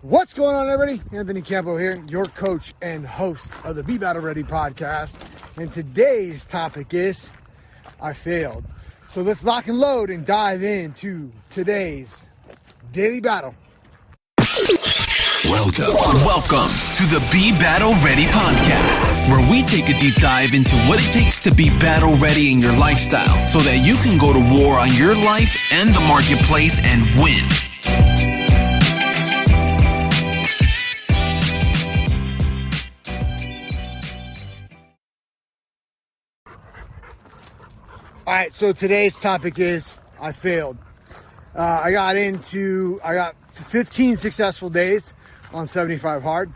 What's going on, everybody? Anthony Campo here, your coach and host of the Be Battle Ready podcast. And today's topic is, I failed. So let's lock and load and dive into today's daily battle. Welcome to the Be Battle Ready podcast, where we take a deep dive into what it takes to be battle ready in your lifestyle so that you can go to war on your life and the marketplace and win. All right, so today's topic is, I failed. I got 15 successful days on 75 hard.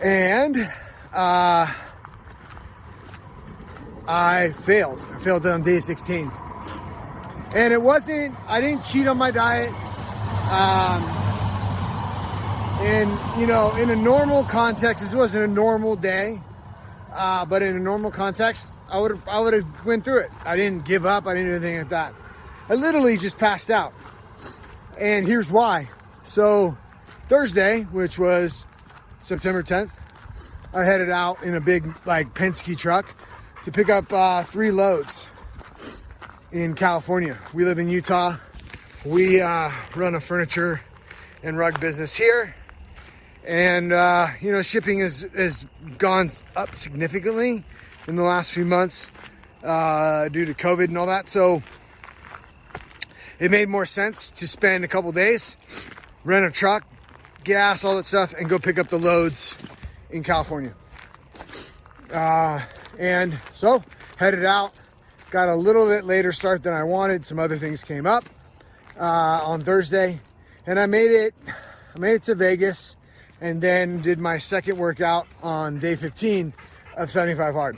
And I failed. I failed on day 16. And I didn't cheat on my diet. And, in a normal context, this wasn't a normal day. But in a normal context, I would have went through it. I didn't give up. I didn't do anything like that. I literally just passed out. And here's why. So Thursday, which was September 10th, I headed out in a big Penske truck to pick up 3 loads in California. We live in Utah. We run a furniture and rug business here. And, shipping has gone up significantly in the last few months due to COVID and all that. So it made more sense to spend a couple days, rent a truck, gas, all that stuff, and go pick up the loads in California. And so headed out, got a little bit later start than I wanted. Some other things came up on Thursday, and I made it to Vegas. And then did my second workout on day 15 of 75 hard.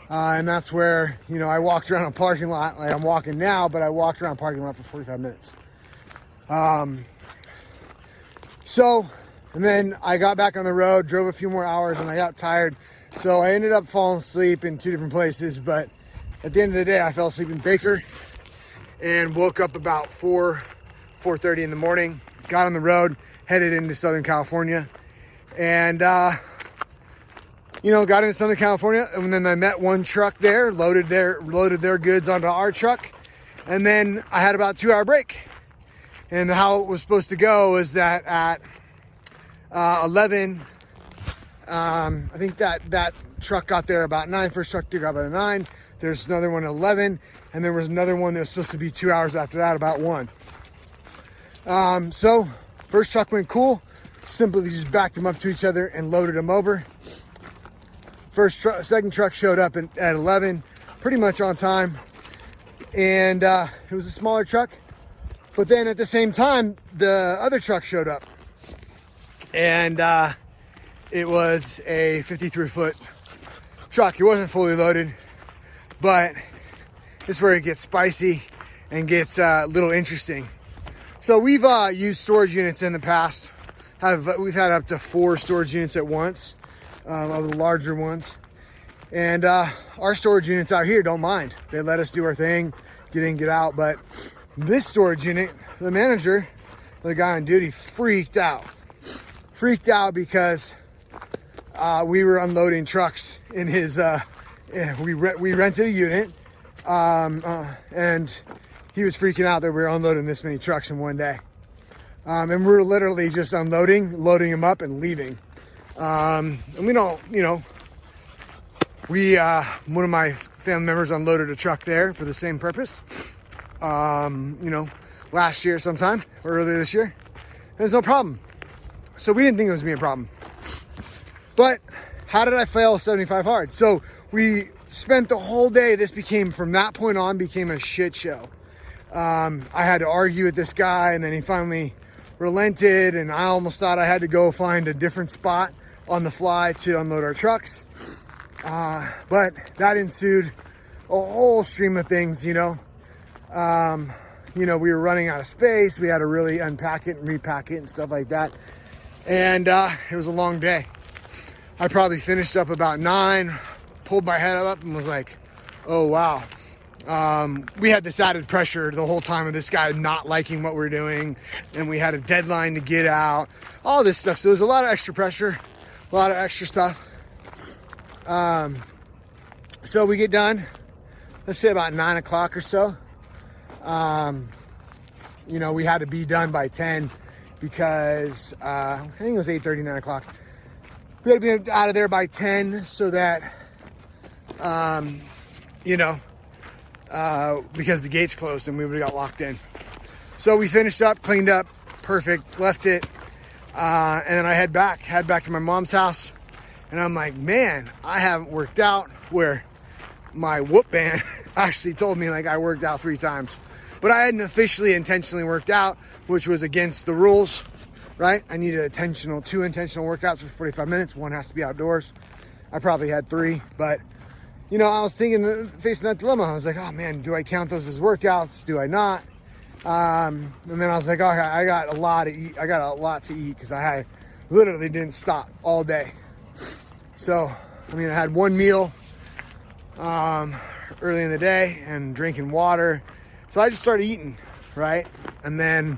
And that's where, I walked around a parking lot like I'm walking now, but I walked around a parking lot for 45 minutes. And then I got back on the road, drove a few more hours, and I got tired. So I ended up falling asleep in 2 different places. But at the end of the day, I fell asleep in Baker and woke up about 4:30 in the morning, got on the road, headed into Southern California, and, got into Southern California, and then I met one truck there, loaded their goods onto our truck, and then I had about a 2-hour break. And how it was supposed to go is that at 11, I think that truck got there about 9, first truck got about 9, there's another one at 11, and there was another one that was supposed to be 2 hours after that, about 1. So first truck went cool, simply just backed them up to each other and loaded them over. Second truck showed up at 11, pretty much on time. And it was a smaller truck. But then at the same time, the other truck showed up. And it was a 53-foot truck. It wasn't fully loaded, but this is where it gets spicy and gets a little interesting. So we've used storage units in the past. We've had up to 4 storage units at once, of the larger ones. And our storage units out here don't mind. They let us do our thing, get in, get out. But this storage unit, the manager, the guy on duty, freaked out. Freaked out because we were unloading trucks in his, we rented a unit, and he was freaking out that we were unloading this many trucks in one day. And we were literally just loading them up and leaving. And we don't, one of my family members unloaded a truck there for the same purpose. Last year sometime, or earlier this year. There's no problem. So we didn't think it was going to be a problem. But how did I fail 75 hard? So we spent the whole day, from that point on, became a shit show. I had to argue with this guy, and then he finally relented, and I almost thought I had to go find a different spot on the fly to unload our trucks. But that ensued a whole stream of things, we were running out of space. We had to really unpack it and repack it and stuff like that. And it was a long day. I probably finished up about 9, pulled my head up and was like, oh, wow. we had this added pressure the whole time of this guy not liking what we're doing, and we had a deadline to get out, all this stuff. So there's a lot of extra pressure, a lot of extra stuff. So we get done, let's say about 9 o'clock or so. We had to be done by 10 because I think it was 8:30, 9 o'clock. We had to be out of there by 10 so that, because the gates closed and we would have got locked in. So we finished up, cleaned up, perfect, left it. And then I head back to my mom's house. And I'm like, man, I haven't worked out, where my whoop band actually told me like I worked out 3 times. But I hadn't officially intentionally worked out, which was against the rules, right? I needed 2 intentional workouts for 45 minutes. One has to be outdoors. I probably had 3, but I was facing that dilemma. I was like, oh man, do I count those as workouts? Do I not? And then I was like, okay, I got a lot to eat. I got a lot to eat because I literally didn't stop all day. So, I had one meal early in the day and drinking water. So I just started eating, right? And then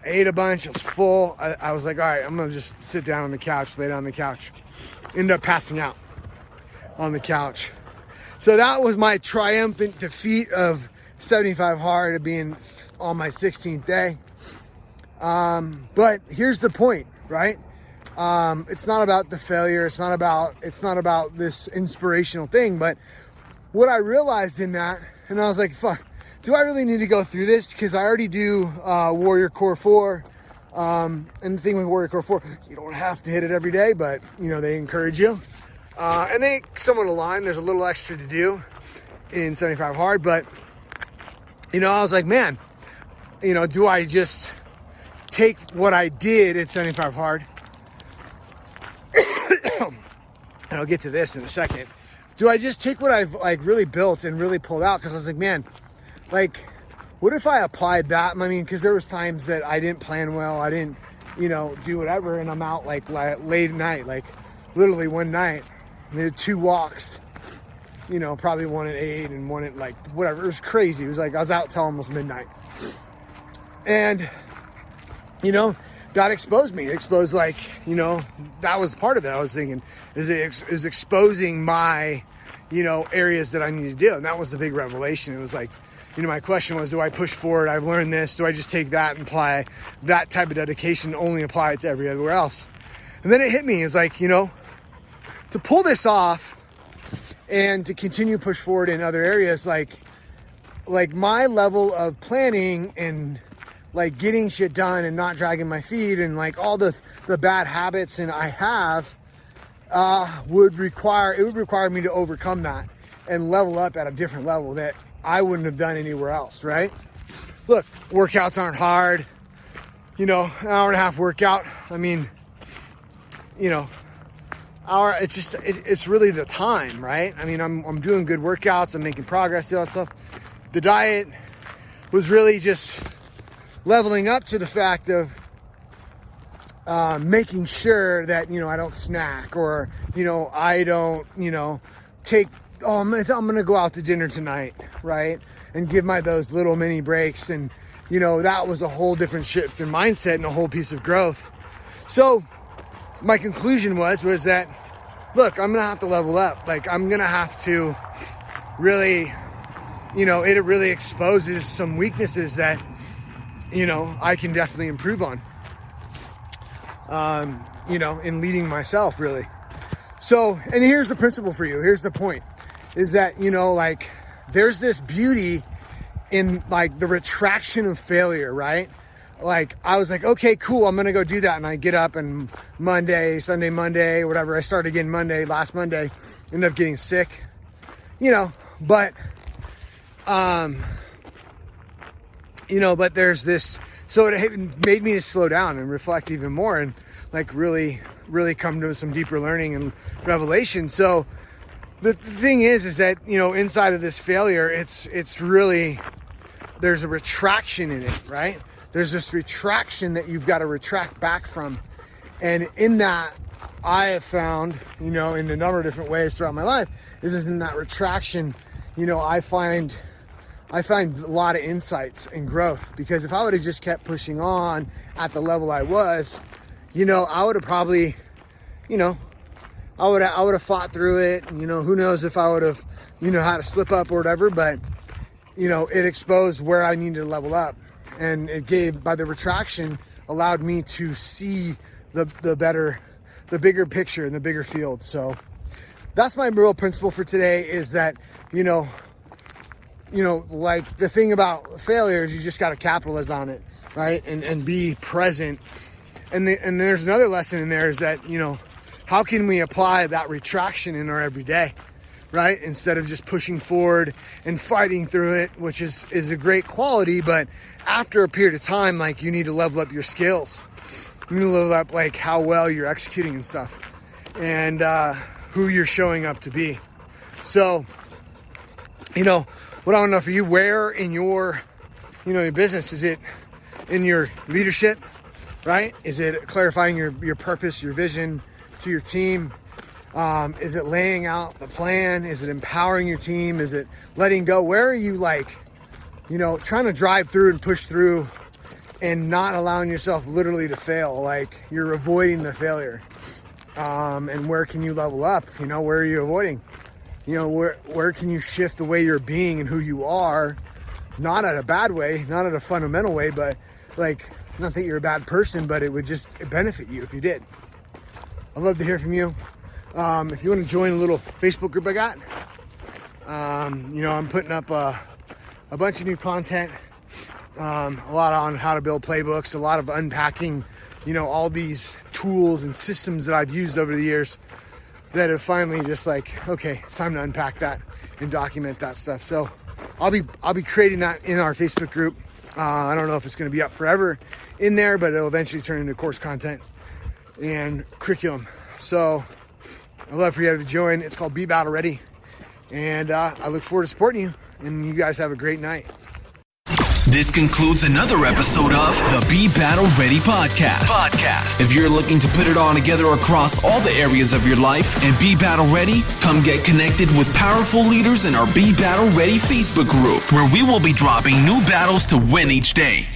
I ate a bunch. I was full. I was like, all right, I'm going to just sit down on the couch, lay down on the couch. Ended up passing out on the couch. So that was my triumphant defeat of 75 hard, of being on my 16th day. But here's the point, right? It's not about the failure. It's not about this inspirational thing. But what I realized in that, and I was like, fuck, do I really need to go through this? Because I already do Warrior Core 4. And the thing with Warrior Core 4, you don't have to hit it every day, but they encourage you. And they somewhat align. There's a little extra to do in 75 hard, but I was like, man, do I just take what I did at 75 hard? And I'll get to this in a second. Do I just take what I've really built and really pulled out? Because I was like, man, what if I applied that? Because there was times that I didn't plan well. I didn't, do whatever. And I'm out late at night, literally one night. I did 2 walks, probably one at 8 and one at whatever. It was crazy. It was like I was out till almost midnight. And, that exposed me. It exposed that was part of it. I was thinking is exposing my, areas that I need to do. And that was the big revelation. It was like, my question was, do I push forward? I've learned this. Do I just take that and apply that type of dedication, only apply it to everywhere else? And then it hit me. It's like, to pull this off and to continue push forward in other areas, like my level of planning and getting shit done and not dragging my feet and all the bad habits and I have, would require me to overcome that and level up at a different level that I wouldn't have done anywhere else, right? Look, workouts aren't hard. An hour and a half workout. It's really the time, right? I'm doing good workouts. I'm making progress, all that stuff. The diet was really just leveling up to the fact of making sure that, I don't snack or, I don't, take, I'm going to go out to dinner tonight, right? And give those little mini breaks. And, that was a whole different shift in mindset and a whole piece of growth. So my conclusion was that, look, I'm going to have to level up. I'm going to have to really, it really exposes some weaknesses that, I can definitely improve on, in leading myself, really. So, and here's the principle for you. Here's the point is that, there's this beauty in the retraction of failure, right? I was like, okay, cool. I'm going to go do that. And I get up and Sunday, Monday, whatever. I started again last Monday, ended up getting sick, but there's this, so it made me slow down and reflect even more and really, really come to some deeper learning and revelation. So the thing is that, inside of this failure, it's really, there's a retraction in it, right? There's this retraction that you've got to retract back from. And in that, I have found, in a number of different ways throughout my life, is in that retraction, I find I find a lot of insights and growth, because if I would have just kept pushing on at the level I was, I would have probably, I would have fought through it. Who knows if I would have, had to slip up or whatever, but, it exposed where I needed to level up. And it gave, by the retraction, allowed me to see the bigger picture and the bigger field. So that's my real principle for today, is that, like the thing about failure is you just got to capitalize on it, right? And be present. And there's another lesson in there, is that, how can we apply that retraction in our everyday, right? Instead of just pushing forward and fighting through it, which is a great quality, but after a period of time, like, you need to level up your skills. You need to level up, like, how well you're executing and stuff, and who you're showing up to be. So, what I want to know for you, where in your, your business, is it in your leadership, right? Is it clarifying your purpose, your vision to your team? Is it laying out the plan? Is it empowering your team? Is it letting go? Where are you, like, trying to drive through and push through and not allowing yourself literally to fail? Like, you're avoiding the failure. And where can you level up? Where are you avoiding? Where can you shift the way you're being and who you are? Not in a bad way, not in a fundamental way, but, like, not that you're a bad person, but it would just benefit you if you did. I'd love to hear from you. If you want to join a little Facebook group I got, I'm putting up a bunch of new content, a lot on how to build playbooks, a lot of unpacking, all these tools and systems that I've used over the years that have finally just, like, okay, it's time to unpack that and document that stuff. So I'll be creating that in our Facebook group. I don't know if it's going to be up forever in there, but it'll eventually turn into course content and curriculum. So I'd love for you to join. It's called Be Battle Ready. And I look forward to supporting you. And you guys have a great night. This concludes another episode of the Be Battle Ready podcast. If you're looking to put it all together across all the areas of your life and be battle ready, come get connected with powerful leaders in our Be Battle Ready Facebook group, where we will be dropping new battles to win each day.